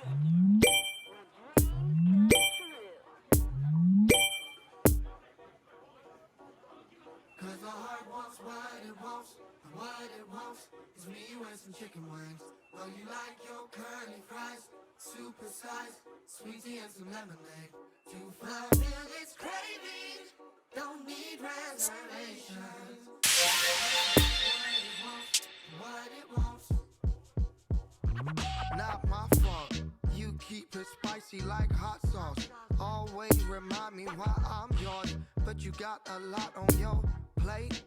Cause the heart wants what it wants, and what it wants is me and some chicken wings. Oh, you like your curly fries, super size, sweetie and some lemonade. To fulfill its craving, don't need reservations. What it wants, not my fault. You keep it spicy like hot sauce. Always remind me why I'm yours, but you got a lot on your plate.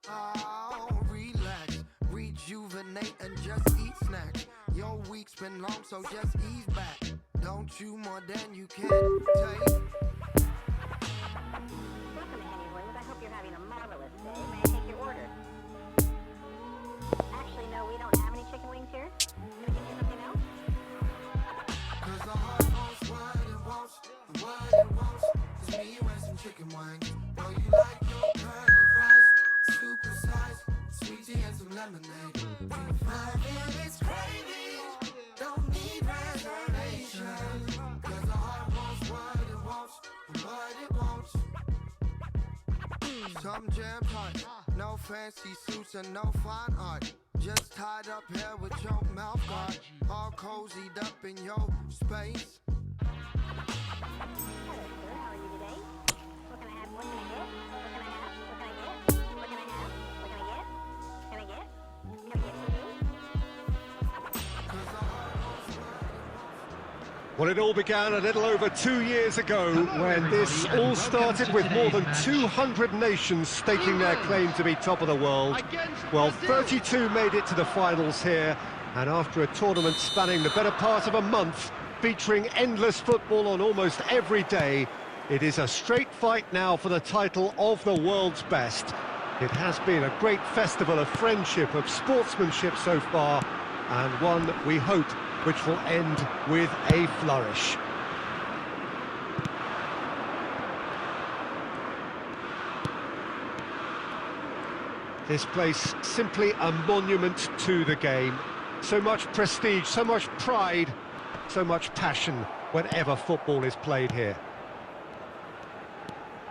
Oh, relax, rejuvenate and just eat snacks. Your week's been long, so just ease back. Don't chew more than you can take. Welcome to Henny's Wings. I hope you're having a marvelous day. May I take your order? Actually, no, we don't have any chicken wings here. Can I get you something else? Cause the heart wants what it wants, and what it wants is me and some chicken wings. Oh, you like your curly fries, super size, sweetie and some lemonade. To fulfill its craving, don't need reservations. Cause the heart wants what it wants, and what it wants. Some jam tight, no fancy suits and no fine art. Just tied up here with your mouth guard, all cozied up in your space. Hello, sir. How are you today? What can I have? What can I get? What can I have? What can I get? What can I have? What can I get? Can I get? Can I get some food? Well, it all began a little over 2 years ago when this all started with more than 200 nations staking their claim to be top of the world. Well, 32 made it to the finals here, and after a tournament spanning the better part of a month, featuring endless football on almost every day, it is a straight fight now for the title of the world's best. It has been a great festival of friendship, of sportsmanship so far, and one, we hope, which will end with a flourish. This place simply a monument to the game. So much prestige, so much pride, so much passion whenever football is played here.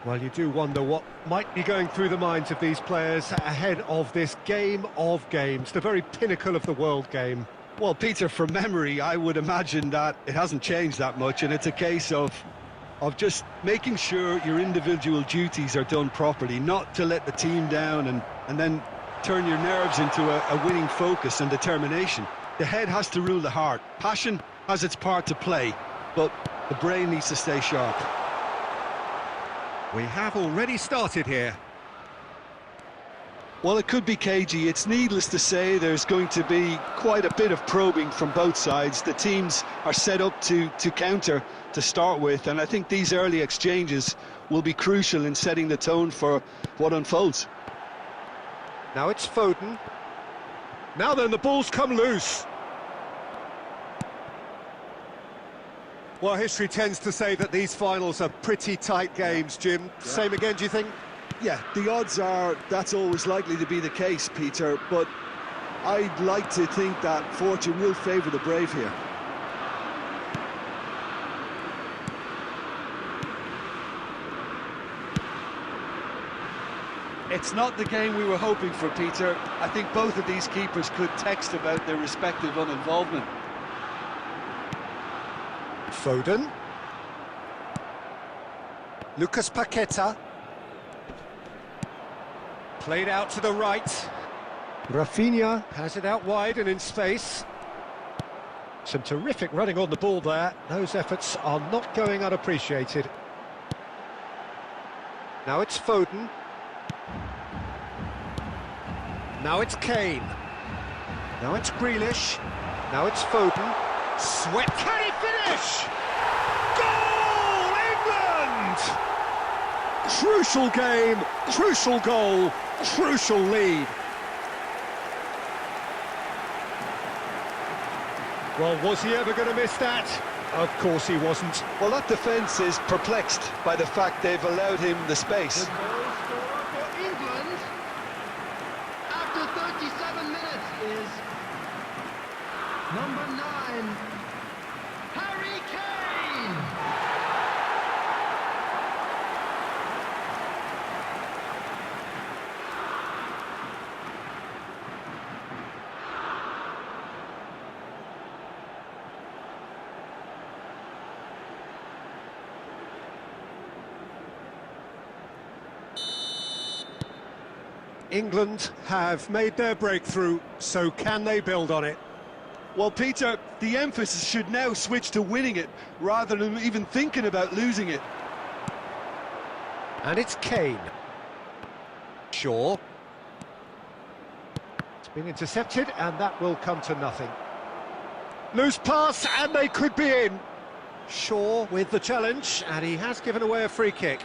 Well, you do wonder what might be going through the minds of these players ahead of this game of games, the very pinnacle of the world game. Well, Peter, from memory, I would imagine that it hasn't changed that much, and it's a case of just making sure your individual duties are done properly, not to let the team down and then turn your nerves into a winning focus and determination. The head has to rule the heart. Passion has its part to play, but the brain needs to stay sharp. We have already started here. Well, it could be cagey. It's needless to say there's going to be quite a bit of probing from both sides. The teams are set up to counter to start with, and I think these early exchanges will be crucial in setting the tone for what unfolds. Now it's Foden. Now then, the ball's come loose. Well, history tends to say that these finals are pretty tight games, Jim. Yeah. Same again, do you think? Yeah, the odds are that's always likely to be the case, Peter, but I'd like to think that fortune will favour the brave here. It's not the game we were hoping for, Peter. I think both of these keepers could text about their respective uninvolvement. Foden. Lucas Paqueta. Played out to the right. Rafinha has it out wide and in space. Some terrific running on the ball there. Those efforts are not going unappreciated. Now it's Foden. Now it's Kane. Now it's Grealish. Now it's Foden. Sweat. Can he finish? Goal, England! Crucial game, crucial goal, crucial lead. Well, was he ever going to miss that? Of course he wasn't. Well, that defence is perplexed by the fact they've allowed him the space. The goal scorer for England after 37 minutes is number 9, Harry Kane! England have made their breakthrough, so can they build on it? Well, Peter, the emphasis should now switch to winning it, rather than even thinking about losing it. And it's Kane. Shaw. It's been intercepted, and that will come to nothing. Loose pass, and they could be in. Shaw with the challenge, and he has given away a free kick.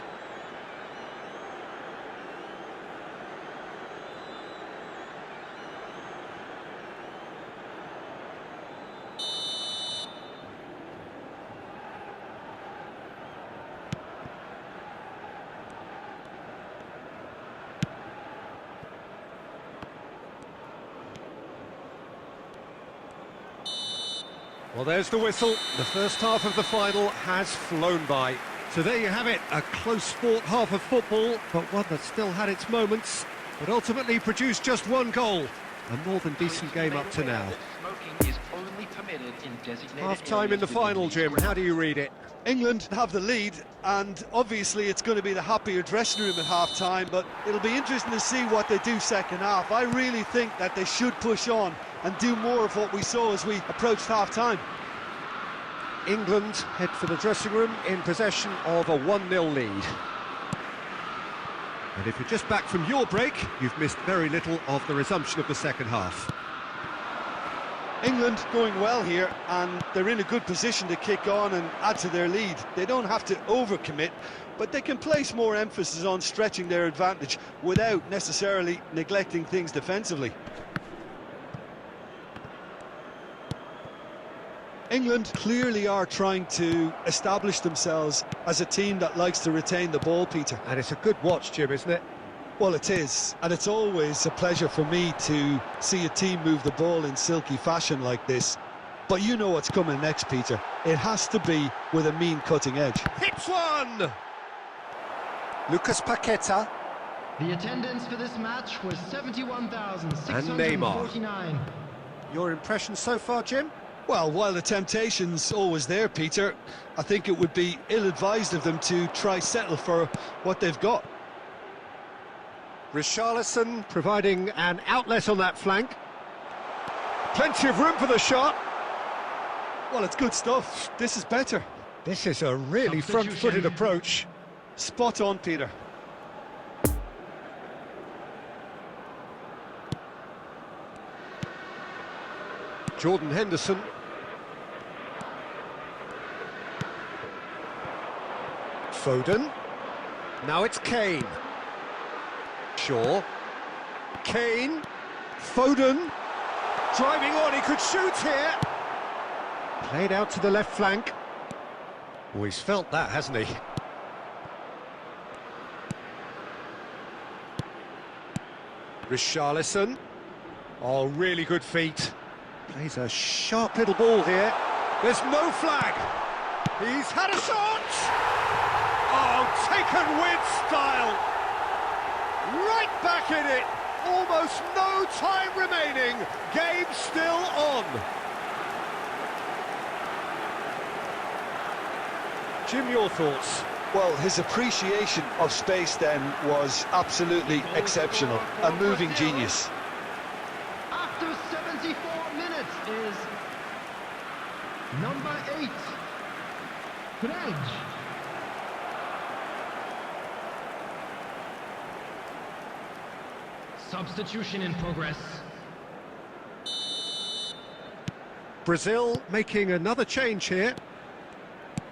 Well, there's the whistle. The first half of the final has flown by. So there you have it, a close-fought half of football, but one that still had its moments, but ultimately produced just one goal. A more than decent game up to now. Smoking is only permitted in designated Half-time in the final, Jim. How do you read it? England have the lead, and obviously it's going to be the happier dressing room at half-time, but it'll be interesting to see what they do second half. I really think that they should push on and do more of what we saw as we approached half-time. England head for the dressing room in possession of a 1-0 lead. And if you're just back from your break, you've missed very little of the resumption of the second half. England going well here, and they're in a good position to kick on and add to their lead. They don't have to overcommit, but they can place more emphasis on stretching their advantage without necessarily neglecting things defensively. England clearly are trying to establish themselves as a team that likes to retain the ball, Peter. And it's a good watch, Jim, isn't it? Well, it is, and it's always a pleasure for me to see a team move the ball in silky fashion like this. But you know what's coming next, Peter. It has to be with a mean cutting edge. Hits one! Lucas Paqueta. The attendance for this match was 71,649. Your impression so far, Jim? Well, while the temptation's always there, Peter, I think it would be ill-advised of them to try settle for what they've got. Richarlison providing an outlet on that flank. Plenty of room for the shot. Well, it's good stuff. This is better. This is a really front-footed approach. Spot on, Peter. Jordan Henderson. Foden. Now it's Kane. Shaw. Kane. Foden. Driving on, he could shoot here. Played out to the left flank. Oh, he's felt that, hasn't he? Richarlison. Oh, really good feet. Plays a sharp little ball here. There's no flag. He's had a shot. Oh, taken with style. Right back in it. Almost no time remaining. Game still on. Jim, your thoughts? Well, his appreciation of space then was absolutely exceptional. A moving genius. After 74 minutes is number 8, Greg. Substitution in progress. Brazil making another change here.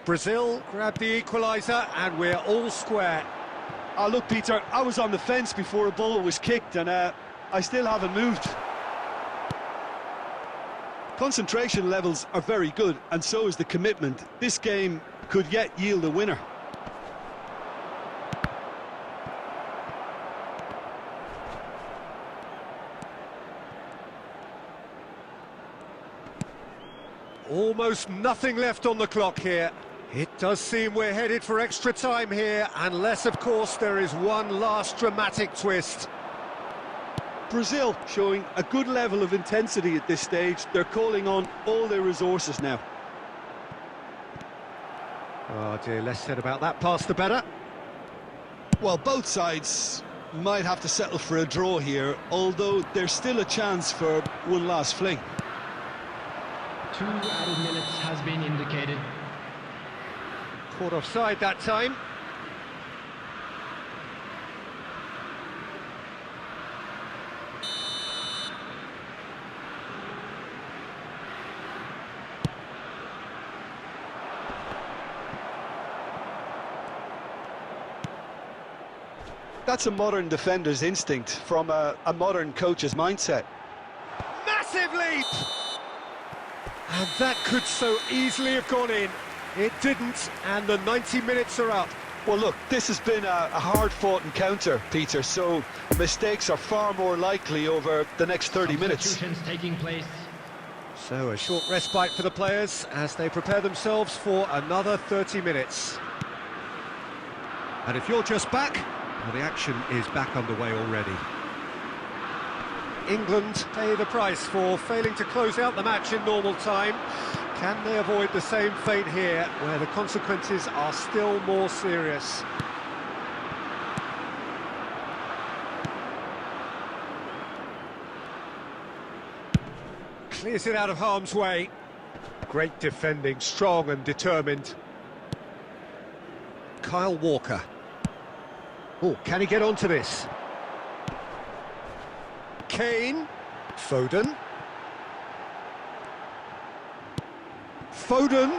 Brazil grabbed the equaliser and we're all square. Oh, look, Peter, I was on the fence before a ball was kicked and I still haven't moved. Concentration levels are very good, and so is the commitment. This game could yet yield a winner. Almost nothing left on the clock here. It does seem we're headed for extra time here, unless, of course, there is one last dramatic twist. Brazil showing a good level of intensity at this stage. They're calling on all their resources now. Oh dear, less said about that pass the better. Well, both sides might have to settle for a draw here, although there's still a chance for one last fling. 2 added minutes has been indicated. Caught offside that time. That's a modern defender's instinct from a modern coach's mindset. Massive leap! And that could so easily have gone in. It didn't, and the 90 minutes are up. Well, look, this has been a hard-fought encounter, Peter, so mistakes are far more likely over the next 30 minutes. Substitutions taking place. So a short respite for the players as they prepare themselves for another 30 minutes. And if you're just back, well, the action is back underway already. England pay the price for failing to close out the match in normal time. Can they avoid the same fate here, where the consequences are still more serious? Clears it out of harm's way. Great defending, strong and determined. Kyle Walker. Oh, can he get onto this? Kane. Foden. Foden.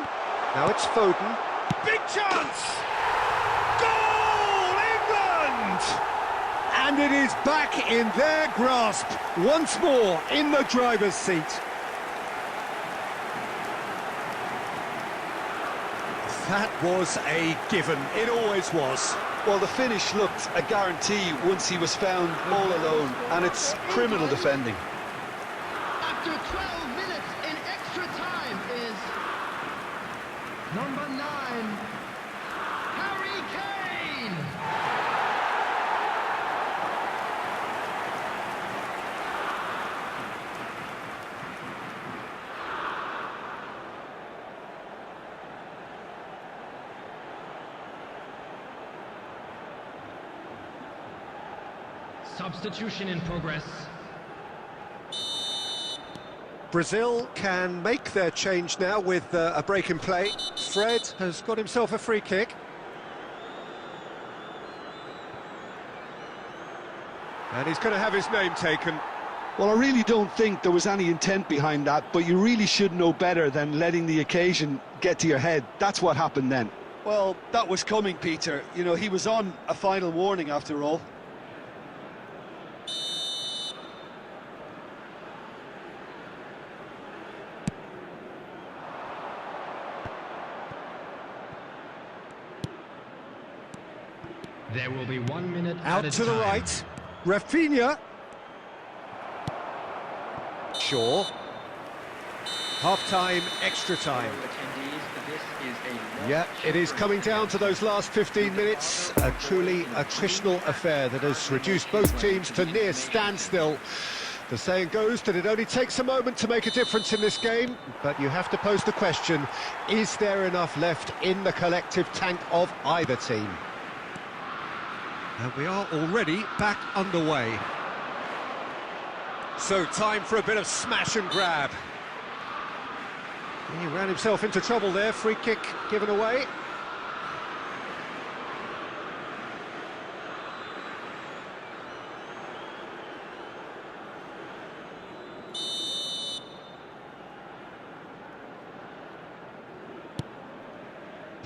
Now it's Foden. Big chance! Goal, England! And it is back in their grasp, once more in the driver's seat. That was a given, it always was. Well, the finish looked a guarantee once he was found all alone, and it's criminal defending. After 12 minutes in extra time is number 9, Harry Kane. Substitution in progress. Brazil can make their change now with a break in play. Fred has got himself a free kick. And he's going to have his name taken. Well, I really don't think there was any intent behind that, but you really should know better than letting the occasion get to your head. That's what happened then. Well, that was coming, Peter. You know, he was on a final warning after all. There will be 1 minute Out added to the time. right. Rafinha. Shaw. Half-time, extra time. Attendees, this is a Yeah, it is coming down to those last 15 minutes. A truly attritional affair that has reduced both teams to near standstill. The saying goes that it only takes a moment to make a difference in this game, but you have to pose the question, is there enough left in the collective tank of either team? And we are already back underway. So time for a bit of smash and grab. He ran himself into trouble there, free kick given away.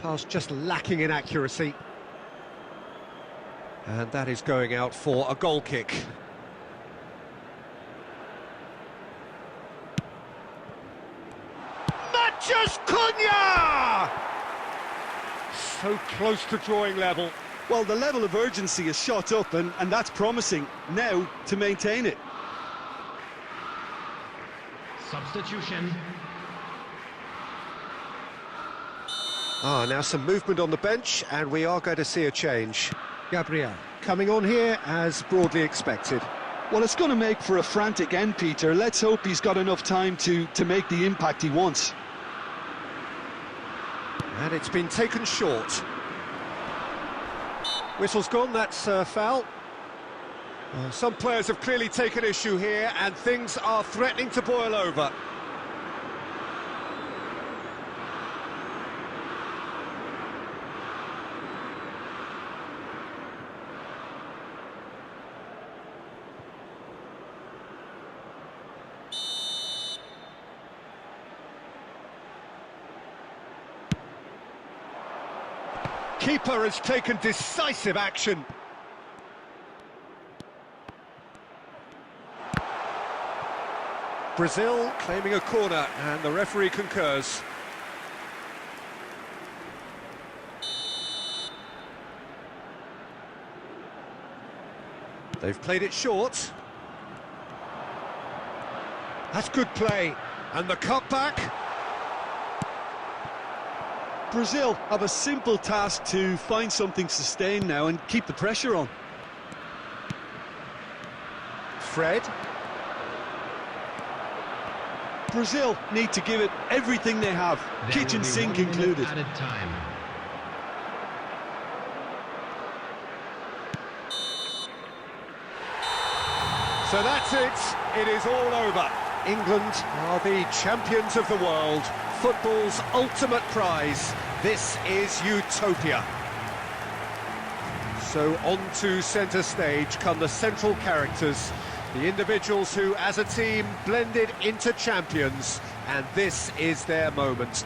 Pass just lacking in accuracy. And that is going out for a goal kick. Matheus Cunha! So close to drawing level. Well, the level of urgency is shot up, and that's promising. Now to maintain it. Substitution. Now some movement on the bench, and we are going to see a change. Gabriel coming on here as broadly expected. Well, it's going to make for a frantic end, Peter. Let's hope he's got enough time to make the impact he wants. And it's been taken short. Whistle's gone, that's a foul. Some players have clearly taken issue here, and things are threatening to boil over. Keeper has taken decisive action. Brazil claiming a corner, and the referee concurs. They've played it short. That's good play. And the cutback. Brazil have a simple task to find something sustained now and keep the pressure on. Fred. Brazil need to give it everything they have, There kitchen will be sink 1 minute included. added time. So that's it. It is all over. England are the champions of the world. Football's ultimate prize. This is utopia. So on to centre stage come the central characters, the individuals who, as a team, blended into champions, and this is their moment.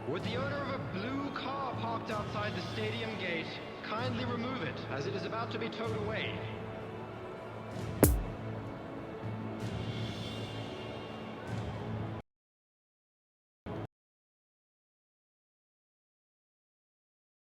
Would the owner of a blue car parked outside the stadium gate kindly remove it, as it is about to be towed away?